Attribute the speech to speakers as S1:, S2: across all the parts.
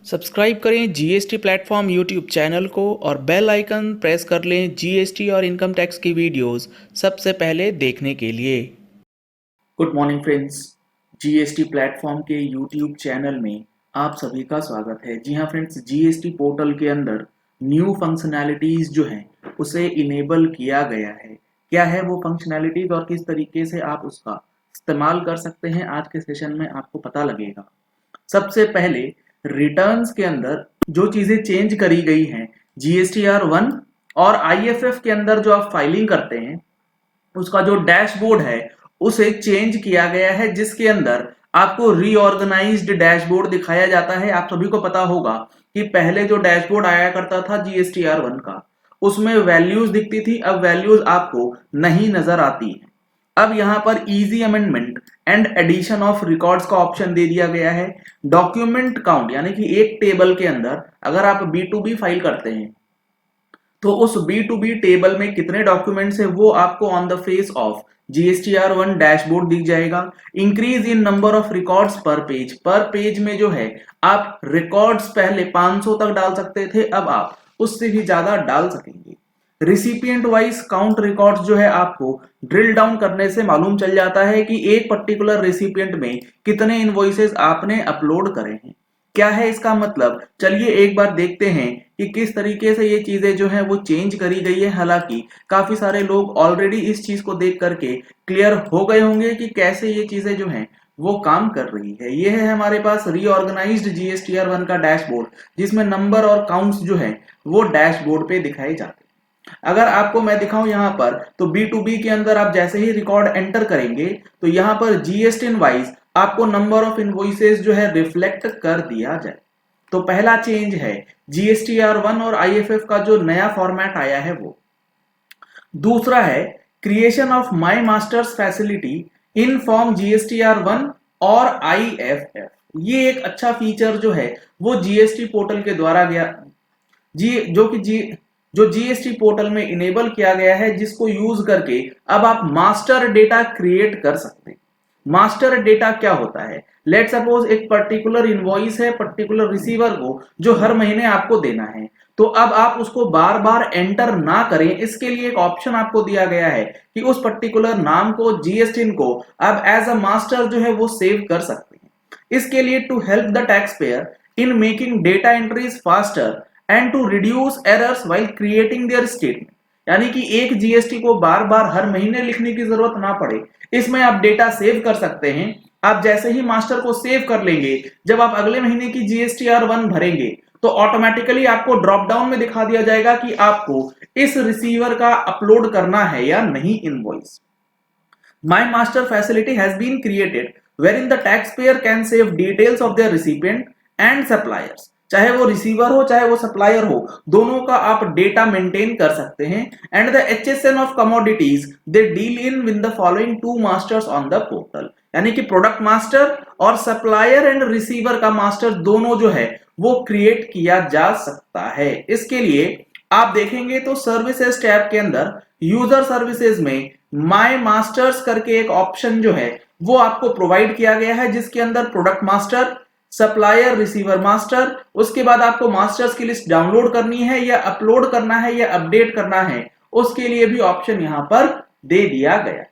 S1: Subscribe करें GST platform YouTube channel को और बेल आइकन प्रेस कर लें जीएसटी और इनकम टैक्स की वीडियोस सबसे पहले देखने के लिए।
S2: Good morning friends, GST platform के यूट्यूब चैनल में आप सभी का स्वागत है। जी हाँ फ्रेंड्स, जीएसटी पोर्टल के अंदर न्यू फंक्शनैलिटीज़ जो हैं उसे इनेबल किया गया है। क्या है वो फंक्शनैलिटीज़ और किस तरीके से आप उसका इस्तेमाल कर सकते हैं, आज के सेशन में आपको पता लगेगा। सबसे पहले रिटर्न्स के अंदर जो चीज़ें चेंज करी गई हैं, GSTR1 और IFF के अंदर जो आप फाइलिंग करते हैं उसका जो डैशबोर्ड है उसे चेंज किया गया है, जिसके अंदर आपको रीऑर्गेनाइज्ड डैशबोर्ड दिखाया जाता है। आप सभी को पता होगा कि पहले जो डैशबोर्ड आया करता था GSTR1 का, उसमें वैल्यूज दिखती थी, अब वैल्यूज आपको नहीं नजर आती है। अब यहाँ पर easy amendment and addition of records का ऑप्शन दे दिया गया है। डॉक्यूमेंट काउंट यानी कि एक टेबल के अंदर अगर आप B2B फाइल करते हैं तो उस B2B टेबल में कितने डॉक्यूमेंट्स है वो आपको on the face of GSTR1 dashboard दिख जाएगा। Increase in number of records पर पेज में जो है आप रिकॉर्ड्स पहले 500 तक डाल सकते थे, अब आप उससे भी ज्यादा डाल सकेंगे। रिसिपिएंट वाइज काउंट रिकॉर्ड्स जो है आपको ड्रिल डाउन करने से मालूम चल जाता है कि एक पर्टिकुलर रिसिपिएंट में कितने इनवॉइसेस आपने अपलोड करे हैं। क्या है इसका मतलब, चलिए एक बार देखते हैं कि किस तरीके से ये चीजें जो है वो चेंज करी गई है। हालांकि काफी सारे लोग ऑलरेडी इस चीज को देख करके क्लियर हो गए होंगे कि कैसे ये चीजें जो हैं वो काम कर रही है। ये है हमारे पास रीऑर्गेनाइज्ड GSTR1 का डैशबोर्ड, जिसमें नंबर और काउंट्स जो है वो डैशबोर्ड पे दिखाए जाते हैं। अगर आपको मैं दिखाऊं यहाँ पर, तो B2B के अंदर आप जैसे ही रिकॉर्ड एंटर करेंगे तो यहाँ पर GSTN वाइज आपको नंबर ऑफ इनवॉइसेस जो है रिफ्लेक्ट कर दिया जाए। तो पहला चेंज है GSTR1 और IFF का जो नया फॉर्मेट आया है वो। दूसरा है creation of my masters facility in form GSTR1 और IFF। ये एक अच्छा फीचर जो है वो जीएसटी पोर्टल के द्वारा गया जो जीएसटी पोर्टल में इनेबल किया गया है, जिसको यूज करके अब आप मास्टर डेटा क्रिएट कर सकते हैं। मास्टर डेटा क्या होता है, लेट सपोज एक पर्टिकुलर इनवॉइस है पर्टिकुलर रिसीवर को जो हर महीने आपको देना है, तो अब आप उसको बार बार एंटर ना करें, इसके लिए एक ऑप्शन आपको दिया गया है कि उस पर्टिकुलर नाम को जीएसटी को अब एज अ मास्टर जो है वो सेव कर सकते हैं। इसके लिए to help the taxpayer in making data entries faster and to reduce errors while creating their statement, यानी कि एक जीएसटी को बार बार हर महीने लिखने की जरूरत ना पड़े, इसमें आप डेटा सेव कर सकते हैं। आप जैसे ही मास्टर को सेव कर लेंगे, जब आप अगले महीने की GSTR1 भरेंगे तो ऑटोमेटिकली आपको ड्रॉप डाउन में दिखा दिया जाएगा कि आपको इस रिसीवर का अपलोड करना है या नहीं invoice. My master facility has been created wherein the taxpayer can save details of their recipient and suppliers। चाहे वो रिसीवर हो चाहे वो सप्लायर हो, दोनों का आप डेटा मेंटेन कर सकते हैं। And the HSN of commodities they deal in with the following two masters on the portal, यानी कि प्रोडक्ट मास्टर और सप्लायर एंड रिसीवर का मास्टर दोनों जो है वो क्रिएट किया जा सकता है। इसके लिए आप देखेंगे तो सर्विसेज टैब के अंदर यूजर सर्विसेज में माय मास्टर्स करके एक ऑप्शन जो है वो आपको प्रोवाइड किया गया है, जिसके अंदर product master, supplier, receiver master, उसके बाद आपको मास्टर्स की लिस्ट डाउनलोड करनी है या अपलोड करना है या अपडेट करना है, उसके लिए भी ऑप्शन यहां पर दे दिया गया।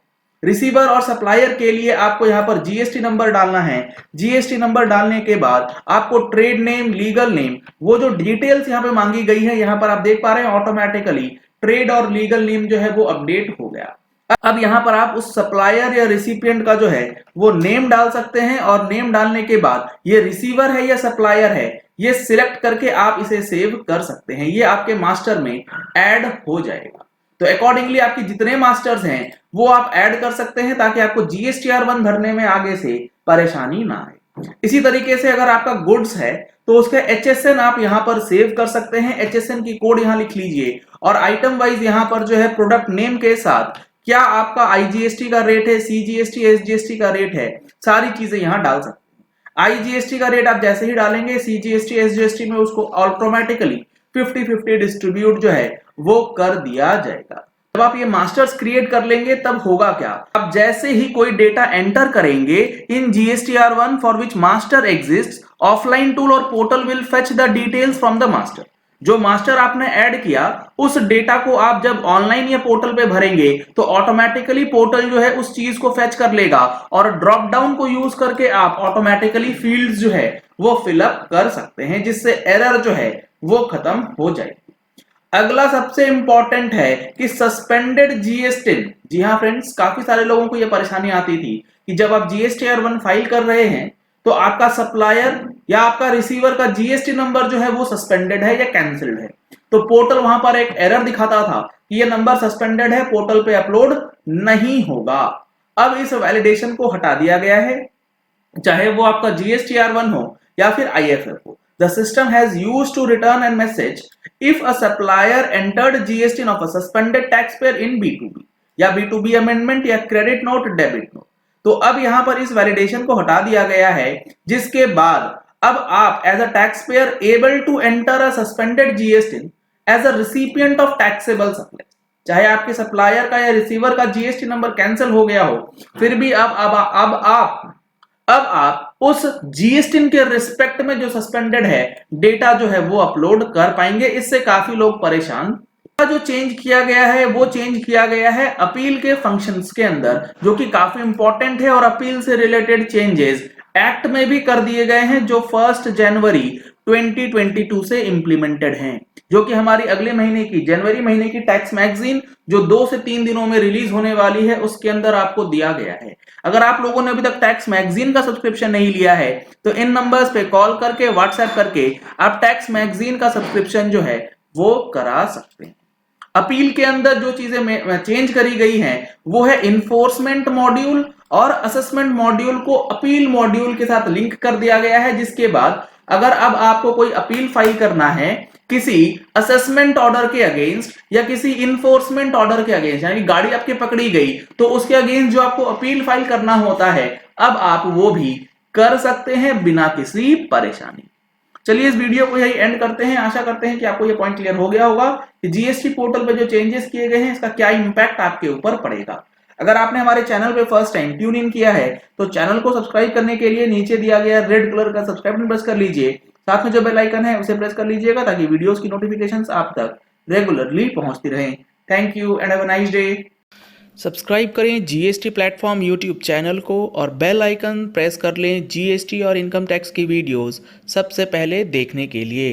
S2: रिसीवर और सप्लायर के लिए आपको यहां पर जीएसटी नंबर डालना है। जीएसटी नंबर डालने के बाद आपको ट्रेड नेम, लीगल नेम, वो जो डिटेल्स यहां पे मांगी गई है, यहां पर आप देख पा रहे हैं ऑटोमेटिकली ट्रेड और लीगल नेम जो है वो अपडेट हो गया। अब यहां पर आप उस सप्लायर या रिसिपिएंट का जो है वो नेम डाल सकते हैं, और नेम डालने के बाद ये रिसीवर है या सप्लायर है ये सिलेक्ट करके आप इसे सेव कर सकते हैं। ये आपके मास्टर में ऐड हो जाएगा। तो अकॉर्डिंगली आपके जितने मास्टर्स हैं वो आप ऐड कर सकते हैं, ताकि आपको GSTR1 भरने में आगे से परेशानी ना आए। इसी तरीके से अगर आपका गुड्स है तो उसका HSN आप यहां पर सेव कर सकते हैं। HSN की कोड यहां लिख लीजिए, और आइटम वाइज यहां पर जो है प्रोडक्ट नेम के साथ क्या आपका IGST का रेट है, CGST, SGST का रेट है, सारी चीजें यहां डाल सकते हैं। IGST का रेट आप जैसे ही डालेंगे CGST, SGST में उसको ऑटोमेटिकली 50-50 डिस्ट्रीब्यूट जो है वो कर दिया जाएगा। जब आप ये मास्टर्स क्रिएट कर लेंगे तब होगा क्या, आप जैसे ही कोई डेटा एंटर करेंगे in GSTR1 for which master exist, offline tool और portal will fetch the details from the master. जो मास्टर आपने ऐड किया उस डेटा को आप जब ऑनलाइन या पोर्टल पे भरेंगे तो ऑटोमेटिकली पोर्टल जो है उस चीज को फेच कर लेगा और ड्रॉप डाउन को यूज करके आप ऑटोमेटिकली फील्ड्स जो है वो फिलअप कर सकते हैं, जिससे एरर जो है वो खत्म हो जाएगी। अगला सबसे इंपॉर्टेंट है कि सस्पेंडेड जीएसटी। जी हाँ फ्रेंड्स, काफी सारे लोगों को यह परेशानी आती थी कि जब आप GSTR1 फाइल कर रहे हैं तो आपका सप्लायर या आपका रिसीवर का जीएसटी नंबर जो है वो सस्पेंडेड है या कैंसिल्ड है, तो पोर्टल वहां पर एक एरर दिखाता था कि ये नंबर सस्पेंडेड है, पोर्टल पे अपलोड नहीं होगा। अब इस वैलिडेशन को हटा दिया गया है, चाहे वो आपका GSTR1 हो या फिर IFF हो। The system has used to return a message if a supplier entered GST of a suspended taxpayer in B2B या B2B amendment या credit note, debit note। तो अब यहां पर इस वैलिडेशन को हटा दिया गया है, जिसके बाद अब आप as a taxpayer able to enter a suspended GST as a recipient of taxable supply. चाहे आपके सप्लायर का या रिसीवर का GST नंबर कैंसिल हो गया हो, फिर भी अब आप उस GST के रिस्पेक्ट में जो सस्पेंडेड है डेटा जो है वो अपलोड कर पाएंगे। इससे काफी लोग परेशान। जो चेंज किया गया है वो चेंज किया गया है अपील के फंक्शंस के अंदर, जो कि काफी इंपॉर्टेंट है, और अपील से रिलेटेड चेंजेस एक्ट में भी कर दिए गए हैं जो 1 जनवरी 2022 से इंप्लीमेंटेड हैं, जो कि हमारी अगले महीने की जनवरी महीने की टैक्स मैगजीन जो 2 से 3 दिनों में रिलीज होने वाली है उसके अंदर आपको दिया गया है। अगर आप लोगों ने अभी तक टैक्स मैगजीन का सब्सक्रिप्शन नहीं लिया है तो इन नंबर्स पे कॉल करके व्हाट्सएप करके आप टैक्स मैगजीन का सब्सक्रिप्शन जो है वो करा सकते हैं। अपील के अंदर जो चीजें चेंज करी गई हैं वो है इन्फोर्समेंट मॉड्यूल और असेसमेंट मॉड्यूल को अपील मॉड्यूल के साथ लिंक कर दिया गया है, जिसके बाद अगर अब आपको कोई अपील फाइल करना है किसी असेसमेंट ऑर्डर के अगेंस्ट या किसी इन्फोर्समेंट ऑर्डर के अगेंस्ट, यानी गाड़ी आपकी पकड़ी गई तो उसके अगेंस्ट जो आपको अपील फाइल करना होता है, अब आप वो भी कर सकते हैं बिना किसी परेशानी। चलिए इस वीडियो को यही एंड करते हैं। आशा करते हैं कि आपको ये पॉइंट क्लियर हो गया होगा कि जीएसटी पोर्टल पे जो चेंजेस किए गए हैं इसका क्या इंपैक्ट आपके ऊपर पड़ेगा। अगर आपने हमारे चैनल पे फर्स्ट टाइम ट्यून इन किया है तो चैनल को सब्सक्राइब करने के लिए नीचे दिया गया रेड कलर का सब्सक्राइब बटन प्रेस कर लीजिए, साथ में जो बेल आइकन है उसे प्रेस कर लीजिएगा ताकि वीडियोस की नोटिफिकेशंस आप तक रेगुलरली पहुंचती रहें। Thank you and have a nice day.
S1: Subscribe करें जीएसटी प्लेटफॉर्म यूट्यूब चैनल को और बेल आइकन प्रेस कर लें जीएसटी और इनकम टैक्स की वीडियोस सबसे पहले देखने के लिए।